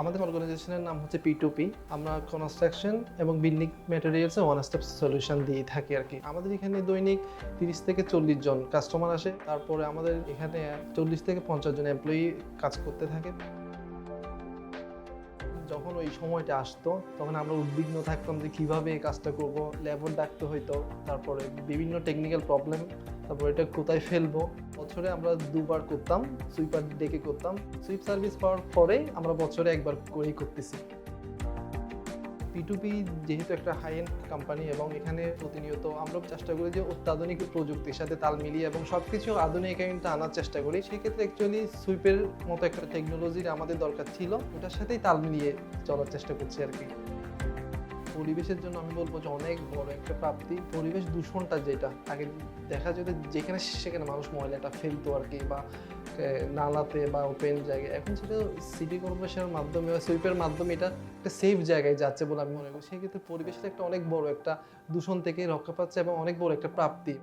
আমাদের অর্গানাইজেশনের নাম হচ্ছে P2P। আমরা কনস্ট্রাকশন এবং বিল্ডিং ম্যাটেরিয়ালসে ওয়ান স্টপ সলিউশন দিয়ে থাকি আর কি। আমাদের এখানে দৈনিক 30 থেকে 40 জন কাস্টমার আসে, তারপরে আমাদের এখানে 40 থেকে 50 জন এমপ্লয়ি কাজ করতে থাকে। যখন ওই সময়টা আসতো তখন আমরা উদ্বিগ্ন থাকতাম যে কিভাবে এই কাজটা করব, লেবার ডাকতে হইতো, তারপরে বিভিন্ন টেকনিক্যাল প্রবলেম, তারপর এটা কোথায় ফেলবো। বছরে আমরা দুবার করতাম, সুইপার ডেকে করতাম। সুইপ সার্ভিস পাওয়ার পরে আমরা বছরে একবার করেই করতেছি। P2P যেহেতু একটা হাই এন্ড কোম্পানি এবং এখানে প্রতিনিয়ত আমরা চেষ্টা করি যে অত্যাধুনিক প্রযুক্তির সাথে তাল মিলিয়ে এবং সবকিছু আধুনিকায়নটা আনার চেষ্টা করি। সেক্ষেত্রে অ্যাকচুয়ালি সুইপের মতো একটা টেকনোলজির আমাদের দরকার ছিল, ওটার সাথেই তাল মিলিয়ে চলার চেষ্টা করছি আর কি। পরিবেশের জন্য আমি বলবো যে অনেক বড় একটা প্রাপ্তি। পরিবেশ দূষণটা যেটা আগে দেখা যেত যেখানে সেখানে মানুষ ময়লাটা ফেলতো আর কি, বা নালাতে বা ওপেন জায়গায়, এখন সেটা সিটি কর্পোরেশনের মাধ্যমে বা সুইপের মাধ্যমে এটা একটা সেফ জায়গায় যাচ্ছে বলে আমি মনে করি। সেক্ষেত্রে পরিবেশের একটা অনেক বড় একটা দূষণ থেকে রক্ষা পাচ্ছে এবং অনেক বড় একটা প্রাপ্তি।